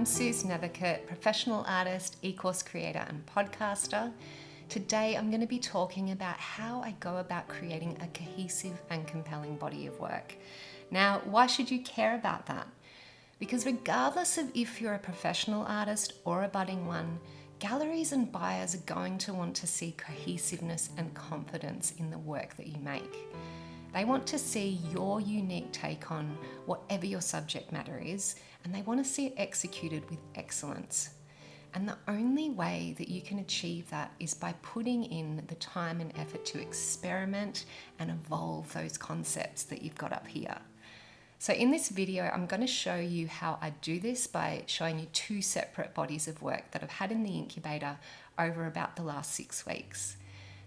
I'm Suse, professional artist, e-course creator and podcaster. Today I'm going to be talking about how I go about creating a cohesive and compelling body of work. Now, why should you care about that? Because regardless of if you're a professional artist or a budding one, galleries and buyers are going to want to see cohesiveness and confidence in the work that you make. They want to see your unique take on whatever your subject matter is, and they want to see it executed with excellence. And the only way that you can achieve that is by putting in the time and effort to experiment and evolve those concepts that you've got up here. So in this video, I'm going to show you how I do this by showing you two separate bodies of work that I've had in the incubator over about the last 6 weeks.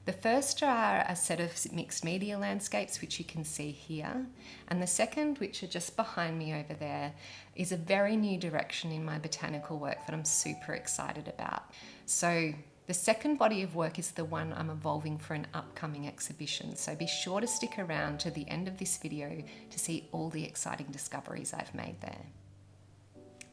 The first are a set of mixed media landscapes, which you can see here. And the second, which are just behind me over there, is a very new direction in my botanical work that I'm super excited about. So the second body of work is the one I'm evolving for an upcoming exhibition. So be sure to stick around to the end of this video to see all the exciting discoveries I've made there.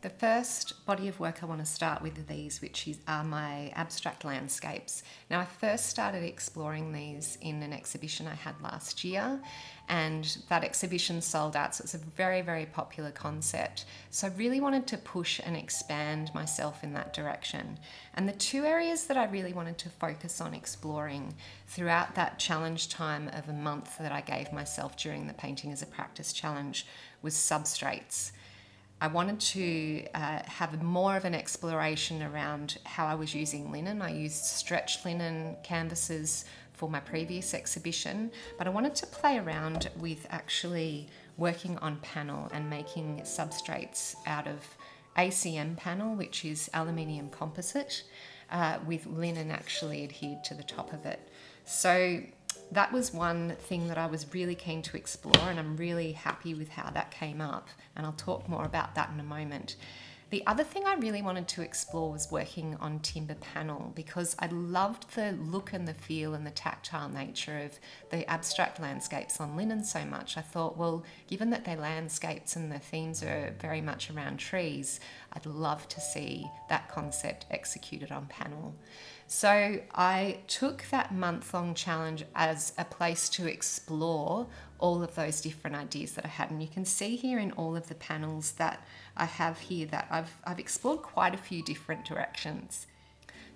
The first body of work I want to start with are these, which are my abstract landscapes. Now, I first started exploring these in an exhibition I had last year, and that exhibition sold out, so it's a very, very popular concept. So I really wanted to push and expand myself in that direction. And the two areas that I really wanted to focus on exploring throughout that challenge time of a month that I gave myself during the Painting as a Practice challenge was substrates. I wanted to have more of an exploration around how I was using linen. I used stretch linen canvases for my previous exhibition, but I wanted to play around with actually working on panel and making substrates out of ACM panel, which is aluminium composite, with linen actually adhered to the top of it. So that was one thing that I was really keen to explore, and I'm really happy with how that came up, and I'll talk more about that in a moment. The other thing I really wanted to explore was working on timber panel, because I loved the look and the feel and the tactile nature of the abstract landscapes on linen so much. I thought, well, given that they're landscapes and the themes are very much around trees, I'd love to see that concept executed on panel. So I took that month-long challenge as a place to explore all of those different ideas that I had. And you can see here in all of the panels that I have here that I've explored quite a few different directions.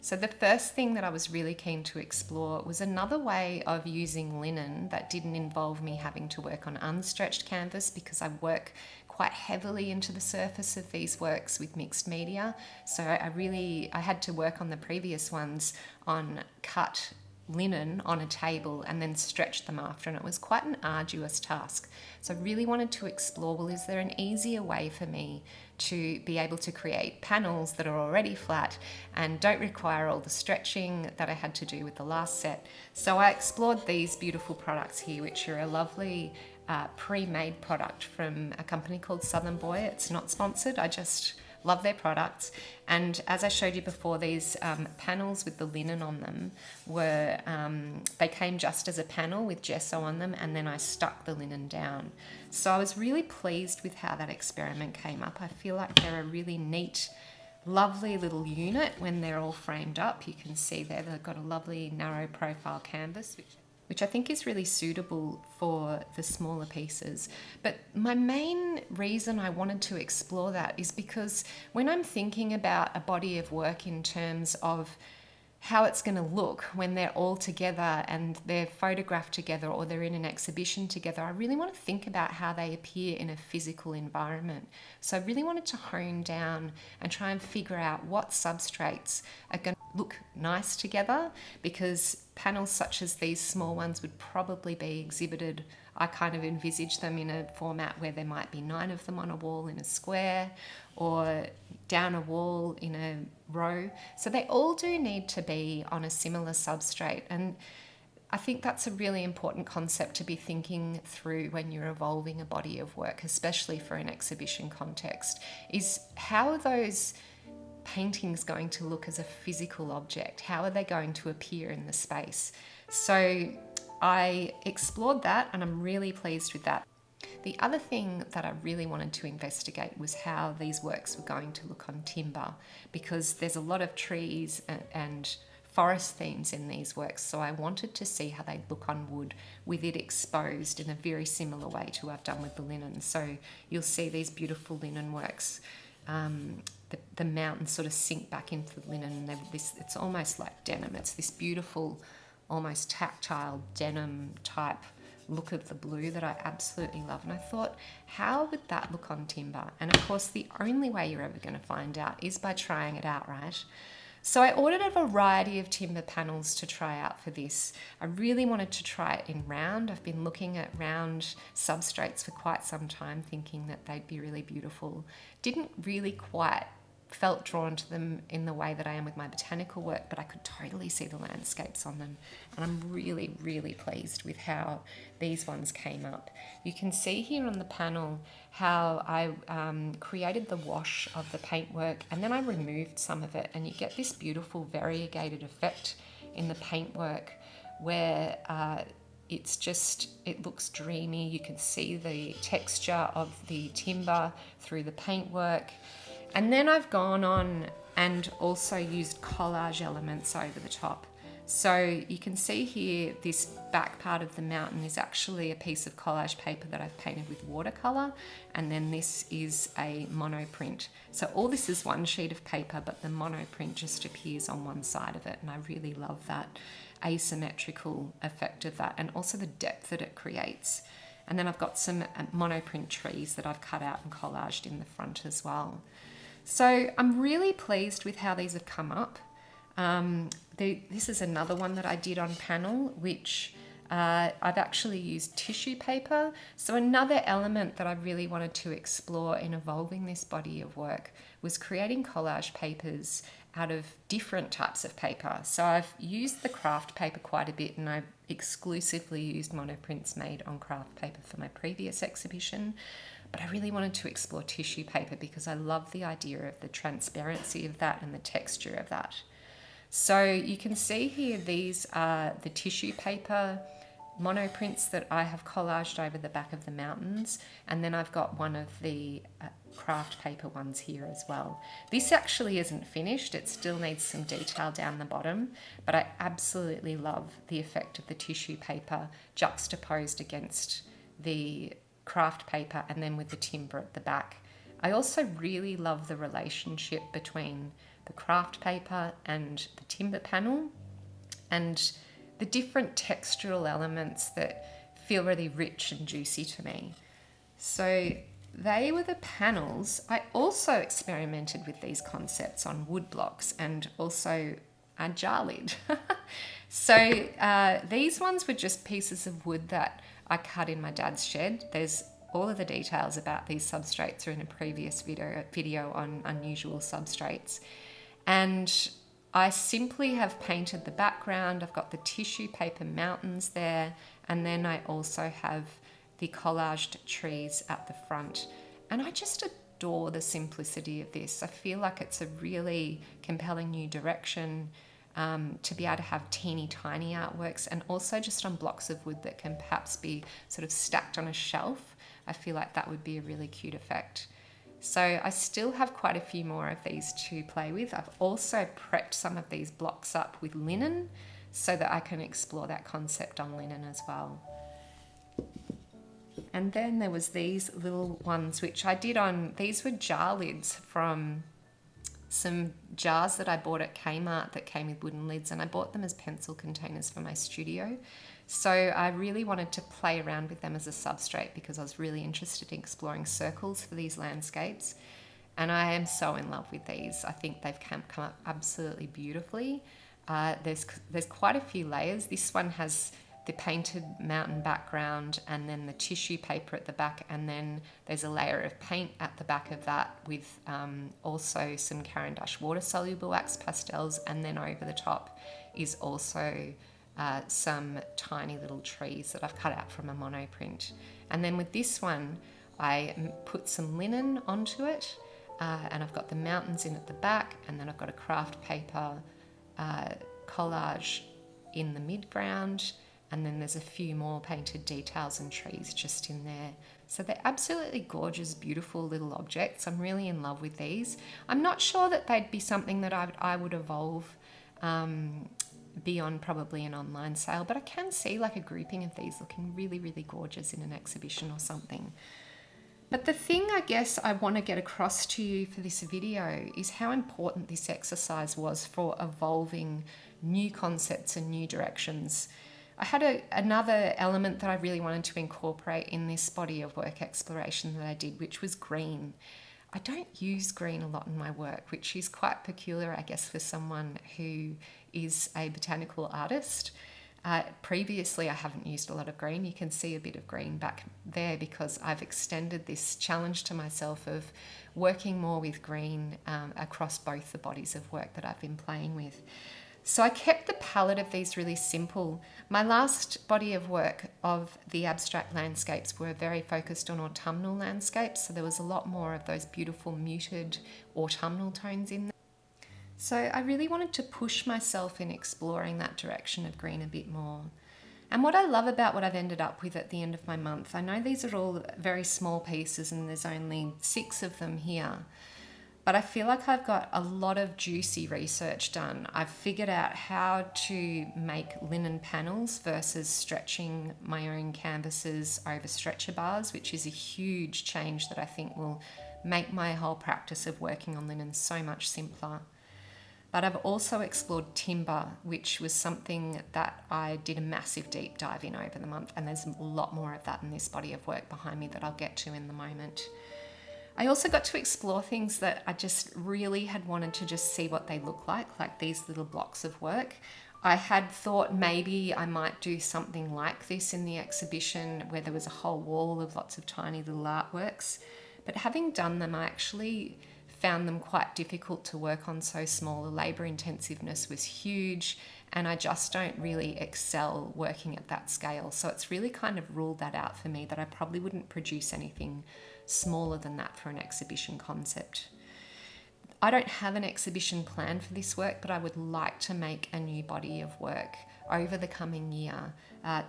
So the first thing that I was really keen to explore was another way of using linen that didn't involve me having to work on unstretched canvas, because I work quite heavily into the surface of these works with mixed media. So I had to work on the previous ones on cut linen on a table and then stretch them after, and it was quite an arduous task. So I really wanted to explore, well, is there an easier way for me to be able to create panels that are already flat and don't require all the stretching that I had to do with the last set? So I explored these beautiful products here, which are a lovely pre-made product from a company called Southern Boy. It's not sponsored, I just love their products. And as I showed you before, these panels with the linen on them were, they came just as a panel with gesso on them, and then I stuck the linen down. So I was really pleased with how that experiment came up. I feel like they're a really neat, lovely little unit when they're all framed up. You can see there they've got a lovely narrow profile canvas, which I think is really suitable for the smaller pieces. But my main reason I wanted to explore that is because when I'm thinking about a body of work in terms of how it's going to look when they're all together and they're photographed together or they're in an exhibition together, I really want to think about how they appear in a physical environment. So I really wanted to hone down and try and figure out what substrates are going to look nice together, because panels such as these small ones would probably be exhibited, I kind of envisage them in a format where there might be 9 of them on a wall in a square, or down a wall in a row. So they all do need to be on a similar substrate. And I think that's a really important concept to be thinking through when you're evolving a body of work, especially for an exhibition context, is how are those paintings going to look as a physical object? How are they going to appear in the space? So I explored that, and I'm really pleased with that. The other thing that I really wanted to investigate was how these works were going to look on timber, because there's a lot of trees and forest themes in these works, so I wanted to see how they look on wood with it exposed in a very similar way to what I've done with the linen. So you'll see these beautiful linen works. The mountains sort of sink back into the linen, and it's almost like denim. It's this beautiful, almost tactile denim type look of the blue that I absolutely love. And I thought, how would that look on timber? And of course, the only way you're ever going to find out is by trying it out, right? So I ordered a variety of timber panels to try out for this. I really wanted to try it in round. I've been looking at round substrates for quite some time, thinking that they'd be really beautiful. Didn't really quite felt drawn to them in the way that I am with my botanical work, but I could totally see the landscapes on them. And I'm really, really pleased with how these ones came up. You can see here on the panel how I created the wash of the paintwork, and then I removed some of it, and you get this beautiful variegated effect in the paintwork where it looks dreamy. You can see the texture of the timber through the paintwork. And then I've gone on and also used collage elements over the top. So you can see here, this back part of the mountain is actually a piece of collage paper that I've painted with watercolor. And then this is a monoprint. So all this is one sheet of paper, but the monoprint just appears on one side of it. And I really love that asymmetrical effect of that, and also the depth that it creates. And then I've got some monoprint trees that I've cut out and collaged in the front as well. So I'm really pleased with how these have come up. This is another one that I did on panel, which I've actually used tissue paper. So another element that I really wanted to explore in evolving this body of work was creating collage papers out of different types of paper. So I've used the craft paper quite a bit, and I've exclusively used monoprints made on craft paper for my previous exhibition. But I really wanted to explore tissue paper because I love the idea of the transparency of that and the texture of that. So you can see here, these are the tissue paper monoprints that I have collaged over the back of the mountains, and then I've got one of the craft paper ones here as well. This actually isn't finished, it still needs some detail down the bottom, but I absolutely love the effect of the tissue paper juxtaposed against the craft paper and then with the timber at the back. I also really love the relationship between the craft paper and the timber panel, and the different textural elements that feel really rich and juicy to me. So they were the panels. I also experimented with these concepts on wood blocks and also a jar lid. So these ones were just pieces of wood that I cut in my dad's shed. There's all of the details about these substrates are in a previous video on unusual substrates. And I simply have painted the background. I've got the tissue paper mountains there, and then I also have the collaged trees at the front. And I just adore the simplicity of this. I feel like it's a really compelling new direction to be able to have teeny tiny artworks, and also just on blocks of wood that can perhaps be sort of stacked on a shelf. I feel like that would be a really cute effect. So I still have quite a few more of these to play with. I've also prepped some of these blocks up with linen so that I can explore that concept on linen as well. And then there was these little ones which I did on, these were jar lids from some jars that I bought at Kmart that came with wooden lids, and I bought them as pencil containers for my studio. So I really wanted to play around with them as a substrate because I was really interested in exploring circles for these landscapes. And I am so in love with these. I think they've come up absolutely beautifully. There's quite a few layers. This one has the painted mountain background and then the tissue paper at the back, and then there's a layer of paint at the back of that with also some Caran d'Ache water-soluble wax pastels, and then over the top is also some tiny little trees that I've cut out from a monoprint. And then with this one, I put some linen onto it, and I've got the mountains in at the back, and then I've got a craft paper collage in the midground, And then there's a few more painted details and trees just in there. So they're absolutely gorgeous, beautiful little objects. I'm really in love with these. I'm not sure that they'd be something that I would evolve beyond probably an online sale, but I can see like a grouping of these looking really, really gorgeous in an exhibition or something. But the thing I guess I want to get across to you for this video is how important this exercise was for evolving new concepts and new directions. I had another element that I really wanted to incorporate in this body of work exploration that I did, which was green. I don't use green a lot in my work, which is quite peculiar, I guess, for someone who is a botanical artist. Previously, I haven't used a lot of green. You can see a bit of green back there because I've extended this challenge to myself of working more with green across both the bodies of work that I've been playing with. So I kept the palette of these really simple. My last body of work of the abstract landscapes were very focused on autumnal landscapes, so there was a lot more of those beautiful muted autumnal tones in there. So I really wanted to push myself in exploring that direction of green a bit more. And what I love about what I've ended up with at the end of my month, I know these are all very small pieces and there's only 6 of them here, but I feel like I've got a lot of juicy research done. I've figured out how to make linen panels versus stretching my own canvases over stretcher bars, which is a huge change that I think will make my whole practice of working on linen so much simpler. But I've also explored timber, which was something that I did a massive deep dive in over the month, and there's a lot more of that in this body of work behind me that I'll get to in the moment. I also got to explore things that I just really had wanted to just see what they look like these little blocks of work. I had thought maybe I might do something like this in the exhibition where there was a whole wall of lots of tiny little artworks. But having done them, I actually found them quite difficult to work on so small. The labour intensiveness was huge and I just don't really excel working at that scale. So it's really kind of ruled that out for me that I probably wouldn't produce anything smaller than that for an exhibition concept. I don't have an exhibition plan for this work, but I would like to make a new body of work over the coming year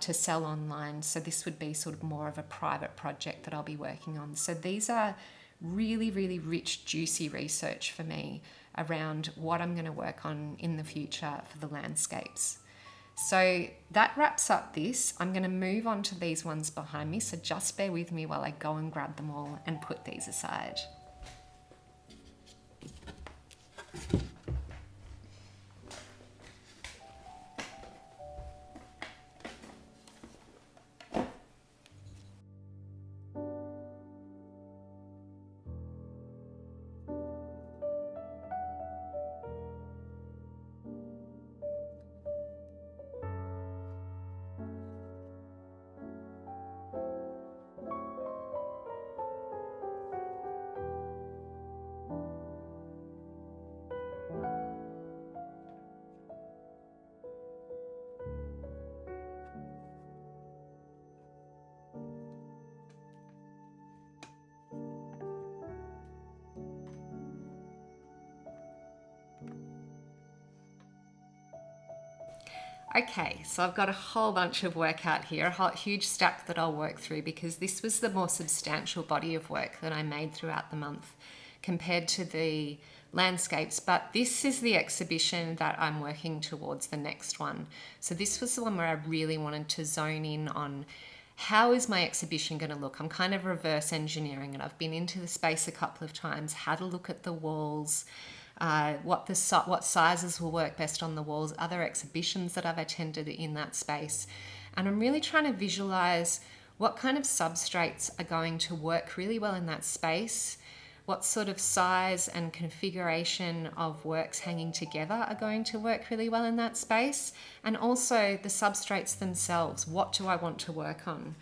to sell online. So this would be sort of more of a private project that I'll be working on. So these are really, really rich, juicy research for me around what I'm going to work on in the future for the landscapes. So that wraps up this. I'm going to move on to these ones behind me, so just bear with me while I go and grab them all and put these aside. Okay, so I've got a whole bunch of work out here, a whole huge stack that I'll work through because this was the more substantial body of work that I made throughout the month compared to the landscapes, but this is the exhibition that I'm working towards, the next one. So this was the one where I really wanted to zone in on how is my exhibition going to look. I'm kind of reverse engineering it. I've been into the space a couple of times, had a look at the walls, what sizes will work best on the walls, other exhibitions that I've attended in that space. And I'm really trying to visualize what kind of substrates are going to work really well in that space, what sort of size and configuration of works hanging together are going to work really well in that space, and also the substrates themselves. What do I want to work on?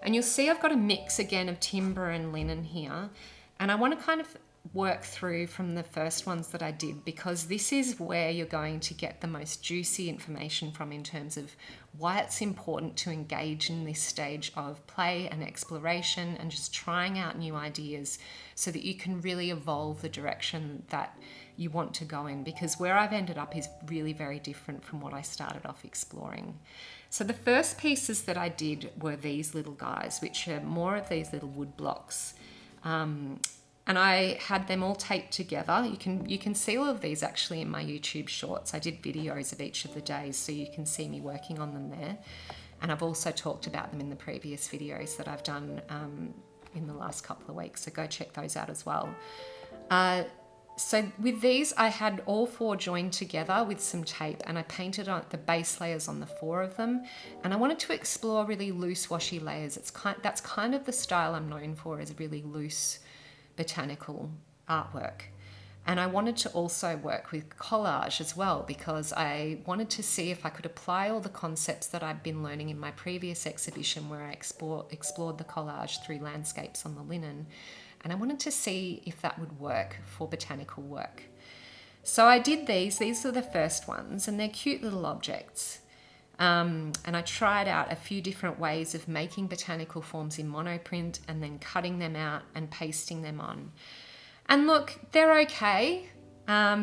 And you'll see I've got a mix again of timber and linen here, and I want to kind of work through from the first ones that I did, because this is where you're going to get the most juicy information from in terms of why it's important to engage in this stage of play and exploration and just trying out new ideas so that you can really evolve the direction that you want to go in, because where I've ended up is really very different from what I started off exploring. So the first pieces that I did were these little guys, which are more of these little wood blocks. And I had them all taped together. You can see all of these actually in my YouTube shorts. I did videos of each of the days, so you can see me working on them there. And I've also talked about them in the previous videos that I've done in the last couple of weeks, so go check those out as well. So with these, I had all 4 joined together with some tape, and I painted on the base layers on the 4 of them. And I wanted to explore really loose washy layers. That's kind of the style I'm known for, is really loose botanical artwork. And I wanted to also work with collage as well, because I wanted to see if I could apply all the concepts that I've been learning in my previous exhibition, where I explored the collage through landscapes on the linen. And I wanted to see if that would work for botanical work. So I did these. These are the first ones, and they're cute little objects. And I tried out a few different ways of making botanical forms in monoprint and then cutting them out and pasting them on. And look, they're okay. They're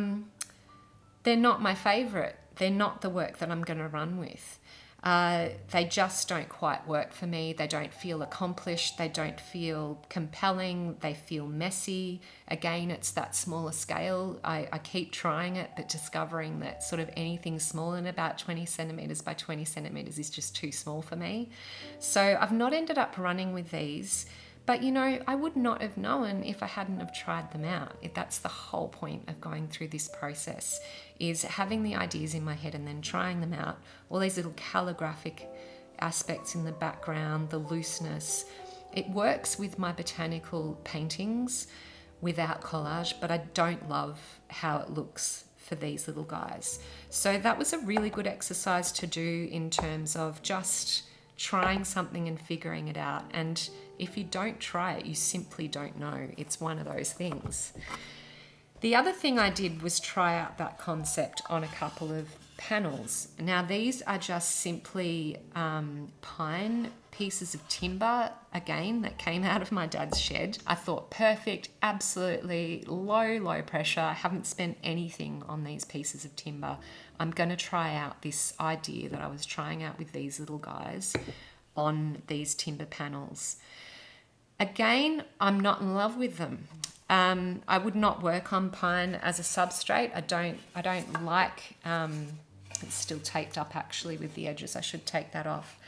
not my favorite. They're not the work that I'm going to run with. They just don't quite work for me. They don't feel accomplished. They don't feel compelling. They feel messy. Again, it's that smaller scale. I keep trying it, but discovering that sort of anything smaller than about 20 centimeters by 20 centimeters is just too small for me. So I've not ended up running with these. But, you know, I would not have known if I hadn't have tried them out. That's the whole point of going through this process, is having the ideas in my head and then trying them out. All these little calligraphic aspects in the background, the looseness. It works with my botanical paintings without collage, but I don't love how it looks for these little guys. So that was a really good exercise to do in terms of just trying something and figuring it out. And if you don't try it, you simply don't know. It's one of those things. The other thing I did was try out that concept on a couple of panels. Now these are just simply pine pieces of timber, again, that came out of my dad's shed. I thought perfect, absolutely low pressure. I haven't spent anything on these pieces of timber. I'm going to try out this idea that I was trying out with these little guys on these timber panels. Again, I'm not in love with them. I would not work on pine as a substrate. I don't like, it's still taped up actually with the edges. I should take that off.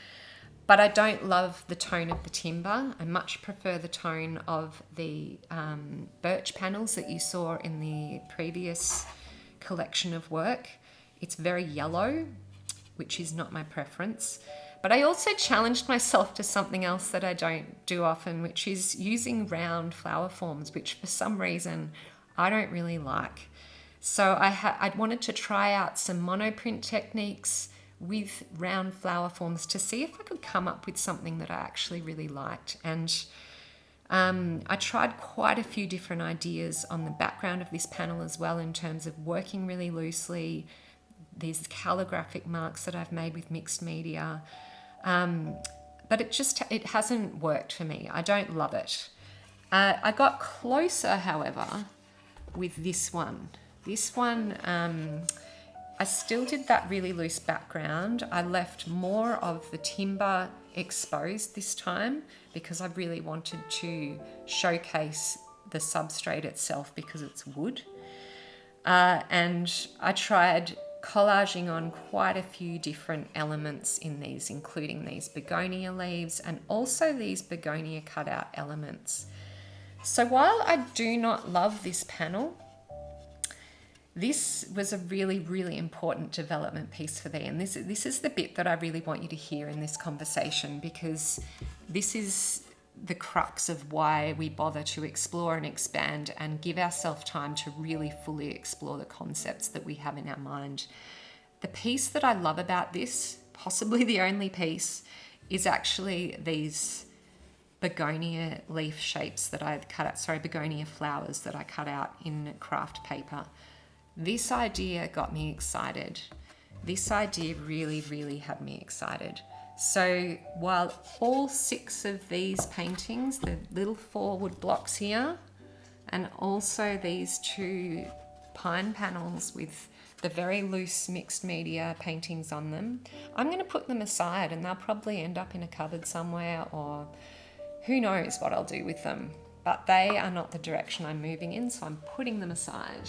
But I don't love the tone of the timber. I much prefer the tone of the birch panels that you saw in the previous collection of work. It's very yellow, which is not my preference. But I also challenged myself to something else that I don't do often, which is using round flower forms, which for some reason I don't really like. So I wanted to try out some monoprint techniques with round flower forms to see if I could come up with something that I actually really liked. And I tried quite a few different ideas on the background of this panel as well, in terms of working really loosely, these calligraphic marks that I've made with mixed media. But it hasn't worked for me. I don't love it. I got closer, however, with this one. This one, I still did that really loose background. I left more of the timber exposed this time because I really wanted to showcase the substrate itself because it's wood. And I tried collaging on quite a few different elements in these, including these begonia leaves and also these begonia cutout elements. So while I do not love this panel, this was a really, really important development piece for me. And this is the bit that I really want you to hear in this conversation, because this is the crux of why we bother to explore and expand and give ourselves time to really fully explore the concepts that we have in our mind. The piece that I love about this, possibly the only piece, is actually these begonia leaf shapes that I cut out, begonia flowers that I cut out in craft paper. This idea got me excited. This idea really, really had me excited. So while all 6 of these paintings, the little 4 wood blocks here, and also these 2 pine panels with the very loose mixed media paintings on them, I'm going to put them aside, and they'll probably end up in a cupboard somewhere, or who knows what I'll do with them. But they are not the direction I'm moving in, so I'm putting them aside.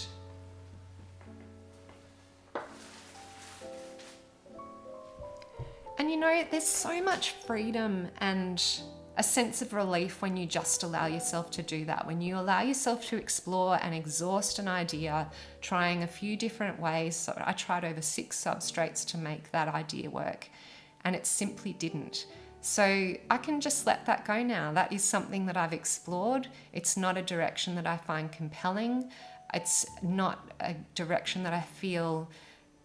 And you know, there's so much freedom and a sense of relief when you just allow yourself to do that, when you allow yourself to explore and exhaust an idea, trying a few different ways. So I tried over 6 substrates to make that idea work, and it simply didn't. So I can just let that go now. That is something that I've explored. It's not a direction that I find compelling. It's not a direction that I feel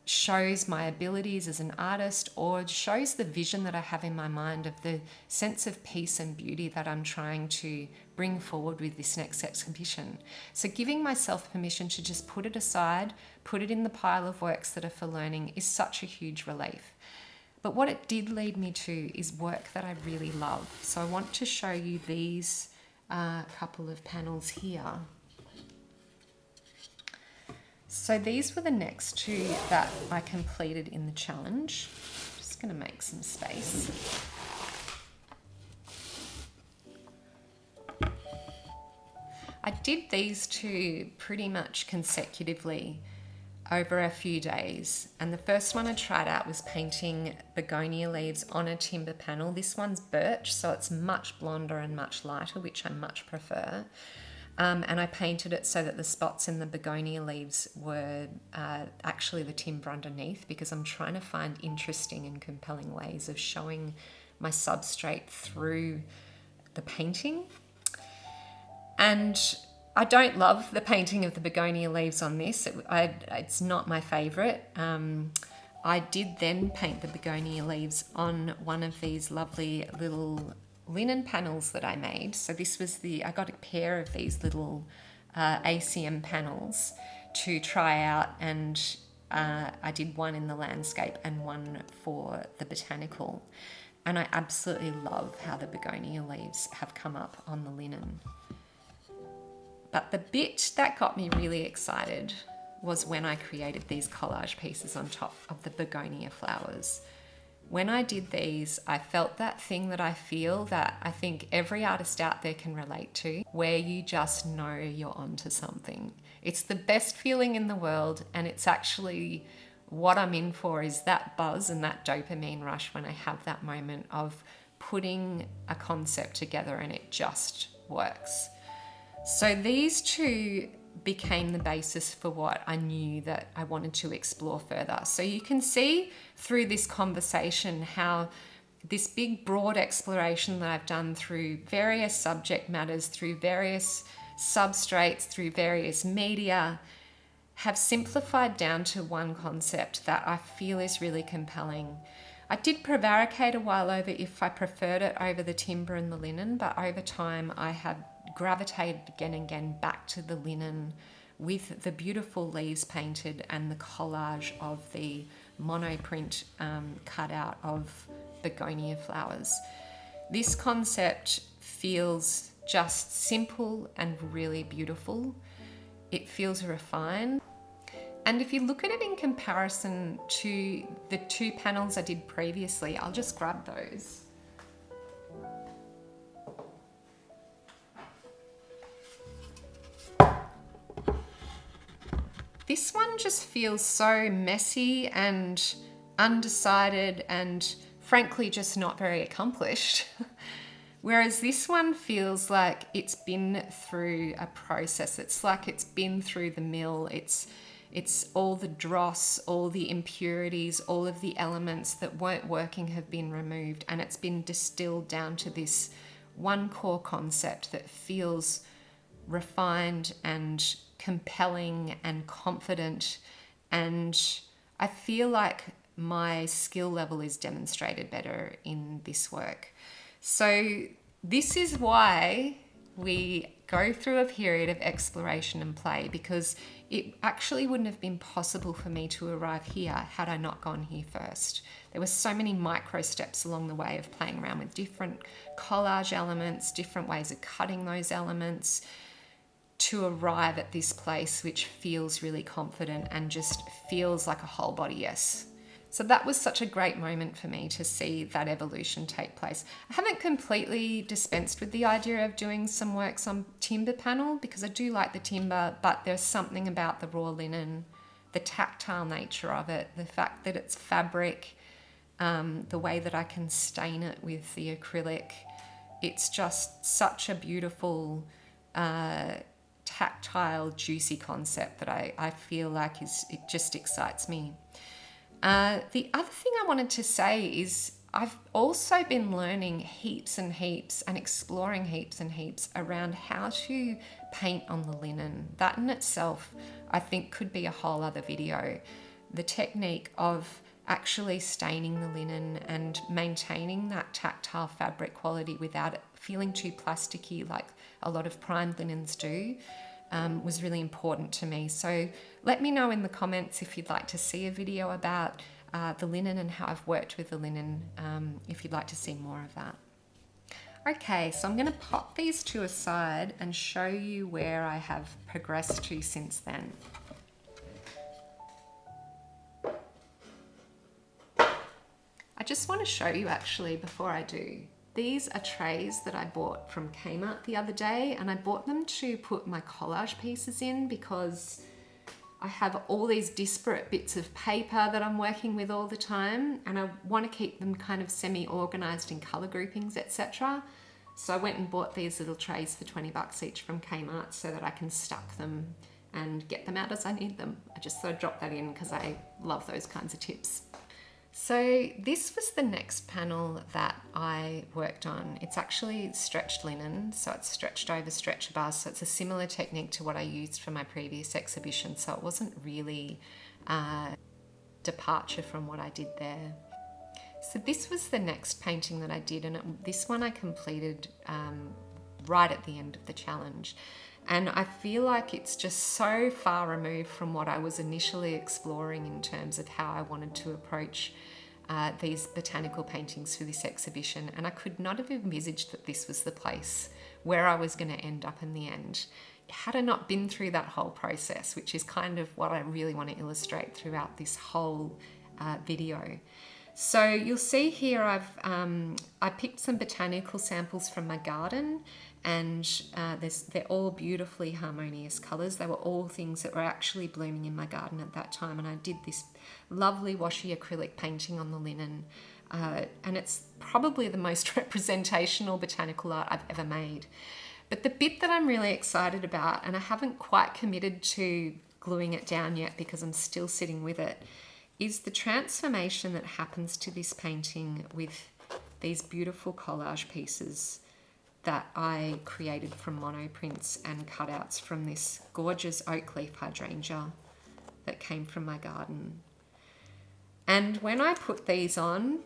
shows my abilities as an artist, or shows the vision that I have in my mind of the sense of peace and beauty that I'm trying to bring forward with this next exhibition. So giving myself permission to just put it aside, put it in the pile of works that are for learning, is such a huge relief. But what it did lead me to is work that I really love. So I want to show you these couple of panels here. So these were the next 2 that I completed in the challenge. Just going to make some space. I did these 2 pretty much consecutively over a few days, and the first one I tried out was painting begonia leaves on a timber panel. This one's birch, so it's much blonder and much lighter, which I much prefer. And I painted it so that the spots in the begonia leaves were actually the timber underneath, because I'm trying to find interesting and compelling ways of showing my substrate through the painting. And I don't love the painting of the begonia leaves on this. It's not my favourite. I did then paint the begonia leaves on one of these lovely little linen panels that I made. So this was I got a pair of these little ACM panels to try out, and I did one in the landscape and one for the botanical. And I absolutely love how the begonia leaves have come up on the linen. But the bit that got me really excited was when I created these collage pieces on top of the begonia flowers. When I did these, I felt that thing that I feel that I think every artist out there can relate to, where you just know you're onto something. It's the best feeling in the world, and it's actually what I'm in for, is that buzz and that dopamine rush when I have that moment of putting a concept together and it just works. So these 2 became the basis for what I knew that I wanted to explore further. So you can see through this conversation how this big broad exploration that I've done through various subject matters, through various substrates, through various media, have simplified down to one concept that I feel is really compelling. I did prevaricate a while over if I preferred it over the timber and the linen, but over time I have gravitated again and again back to the linen with the beautiful leaves painted and the collage of the monoprint cutout of begonia flowers. This concept feels just simple and really beautiful. It feels refined. And if you look at it in comparison to the 2 panels I did previously, I'll just grab those. This one just feels so messy and undecided and frankly just not very accomplished. Whereas this one feels like it's been through a process. It's like it's been through the mill. It's all the dross, all the impurities, all of the elements that weren't working have been removed, and it's been distilled down to this one core concept that feels refined and compelling and confident, and I feel like my skill level is demonstrated better in this work. So This is why we go through a period of exploration and play, because it actually wouldn't have been possible for me to arrive here had I not gone here first. There were so many micro steps along the way of playing around with different collage elements, different ways of cutting those elements, to arrive at this place which feels really confident and just feels like a whole body yes. So that was such a great moment for me to see that evolution take place. I haven't completely dispensed with the idea of doing some works on timber panel, because I do like the timber, but there's something about the raw linen, the tactile nature of it, the fact that it's fabric, the way that I can stain it with the acrylic. It's just such a beautiful, tactile, juicy concept that I feel like it just excites me. The other thing I wanted to say is I've also been learning heaps and heaps and exploring heaps and heaps around how to paint on the linen. That in itself, I think, could be a whole other video. The technique of actually staining the linen and maintaining that tactile fabric quality without it feeling too plasticky like a lot of primed linens do, was really important to me. So let me know in the comments if you'd like to see a video about the linen and how I've worked with the linen, if you'd like to see more of that. Okay, so I'm going to pop these to a side and show you where I have progressed to since then. I just want to show you actually before I do. These are trays that I bought from Kmart the other day, and I bought them to put my collage pieces in because I have all these disparate bits of paper that I'm working with all the time, and I want to keep them kind of semi-organized in color groupings, etc. So I went and bought these little trays for 20 bucks each from Kmart so that I can stack them and get them out as I need them. I just thought I'd drop that in because I love those kinds of tips. So this was the next panel that I worked on. It's actually stretched linen, so it's stretched over stretcher bars. So it's a similar technique to what I used for my previous exhibition. So it wasn't really a departure from what I did there. So this was the next painting that I did, and this one I completed right at the end of the challenge. And I feel like it's just so far removed from what I was initially exploring in terms of how I wanted to approach these botanical paintings for this exhibition. And I could not have envisaged that this was the place where I was going to end up in the end, had I not been through that whole process, which is kind of what I really want to illustrate throughout this whole video. So you'll see here I picked some botanical samples from my garden, and they're all beautifully harmonious colours. They were all things that were actually blooming in my garden at that time, and I did this lovely washy acrylic painting on the linen, and it's probably the most representational botanical art I've ever made. But the bit that I'm really excited about, and I haven't quite committed to gluing it down yet because I'm still sitting with it, is the transformation that happens to this painting with these beautiful collage pieces that I created from monoprints and cutouts from this gorgeous oak leaf hydrangea that came from my garden. And when I put these on,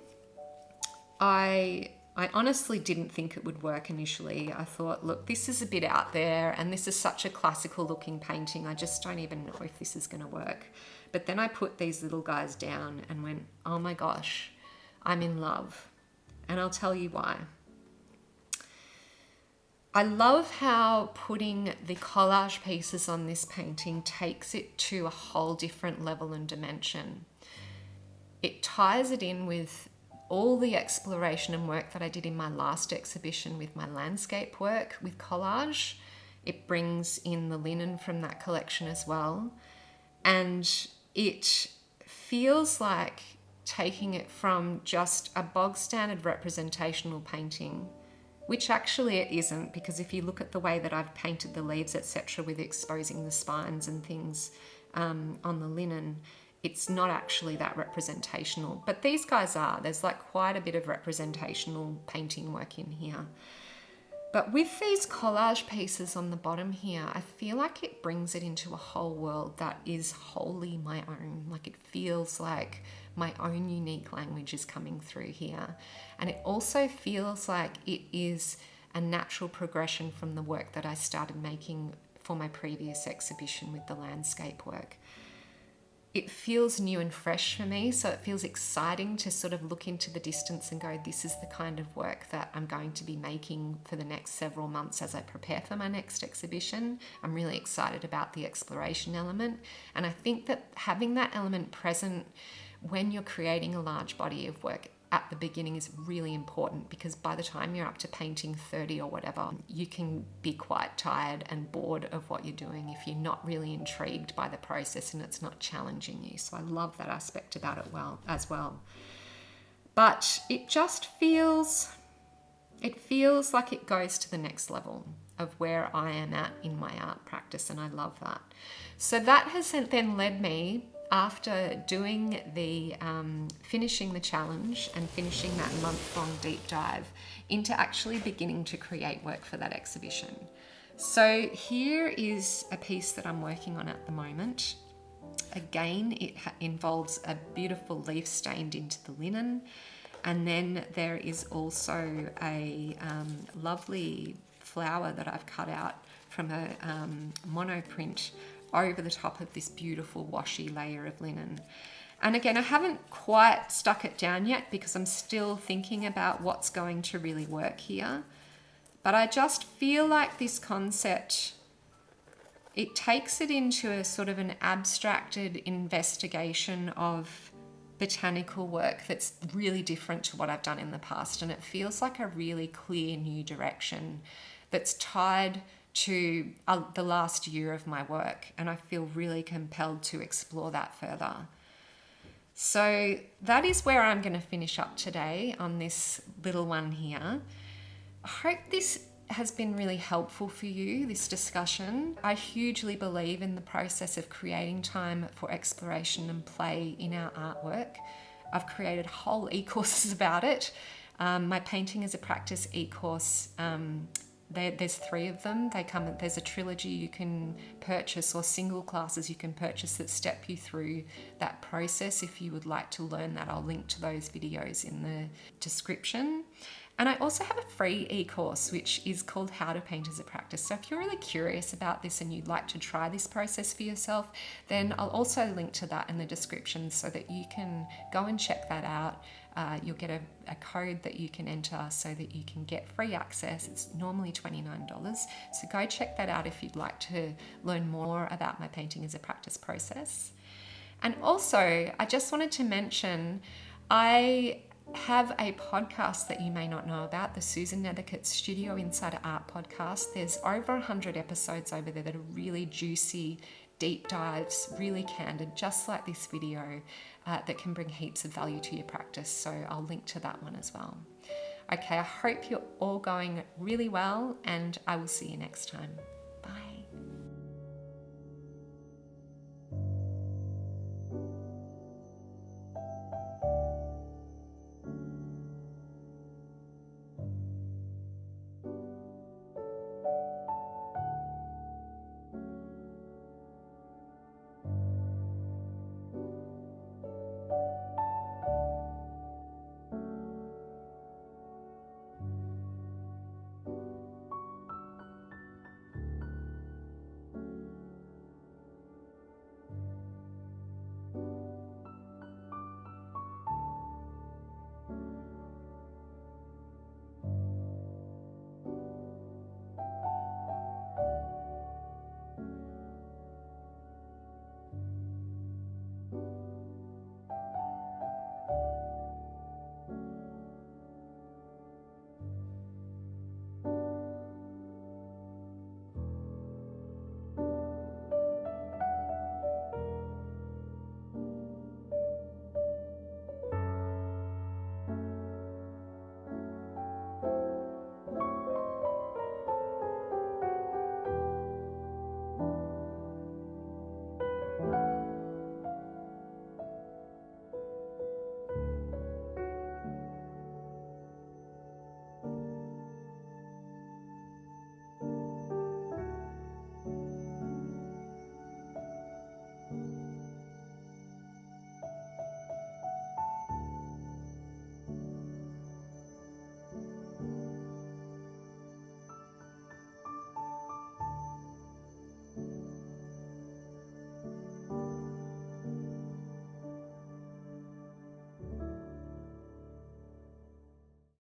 I honestly didn't think it would work initially. I thought, look, this is a bit out there and this is such a classical looking painting. I just don't even know if this is going to work. But then I put these little guys down and went, oh my gosh, I'm in love. And I'll tell you why. I love how putting the collage pieces on this painting takes it to a whole different level and dimension. It ties it in with all the exploration and work that I did in my last exhibition with my landscape work with collage. It brings in the linen from that collection as well. And it feels like taking it from just a bog standard representational painting, which actually it isn't, because if you look at the way that I've painted the leaves, etc., with exposing the spines and things on the linen, it's not actually that representational. But these guys are. There's like quite a bit of representational painting work in here. But with these collage pieces on the bottom here, I feel like it brings it into a whole world that is wholly my own. Like it feels like my own unique language is coming through here. And it also feels like it is a natural progression from the work that I started making for my previous exhibition with the landscape work. It feels new and fresh for me, so it feels exciting to sort of look into the distance and go, this is the kind of work that I'm going to be making for the next several months as I prepare for my next exhibition. I'm really excited about the exploration element, and I think that having that element present when you're creating a large body of work at the beginning is really important, because by the time you're up to painting 30 or whatever, you can be quite tired and bored of what you're doing if you're not really intrigued by the process and it's not challenging you. So I love that aspect about it as well. But it just feels like it goes to the next level of where I am at in my art practice, and I love that. So that has then led me, after doing the finishing the challenge and finishing that month-long deep dive, into actually beginning to create work for that exhibition. So here is a piece that I'm working on at the moment. Again, it involves a beautiful leaf stained into the linen, and then there is also a lovely flower that I've cut out from a monoprint over the top of this beautiful washi layer of linen. And again, I haven't quite stuck it down yet because I'm still thinking about what's going to really work here. But I just feel like this concept, it takes it into a sort of an abstracted investigation of botanical work that's really different to what I've done in the past. And it feels like a really clear new direction that's tied to the last year of my work, and I feel really compelled to explore that further. So that is where I'm going to finish up today on this little one here. I hope this has been really helpful for you, this discussion. I hugely believe in the process of creating time for exploration and play in our artwork. I've created whole e-courses about it. My Painting as a Practice e-course, there's 3 of them. There's a trilogy you can purchase, or single classes you can purchase that step you through that process. If you would like to learn that, I'll link to those videos in the description. And I also have a free e-course which is called How to Paint as a Practice. So if you're really curious about this and you'd like to try this process for yourself, then I'll also link to that in the description so that you can go and check that out. You'll get a code that you can enter so that you can get free access. It's normally $29. So go check that out if you'd like to learn more about my Painting as a Practice process. And also, I just wanted to mention, I have a podcast that you may not know about, the Suse Studio Insider Art Podcast. There's over 100 episodes over there that are really juicy, deep dives, really candid, just like this video, that can bring heaps of value to your practice. So I'll link to that one as well. Okay, I hope you're all going really well, and I will see you next time.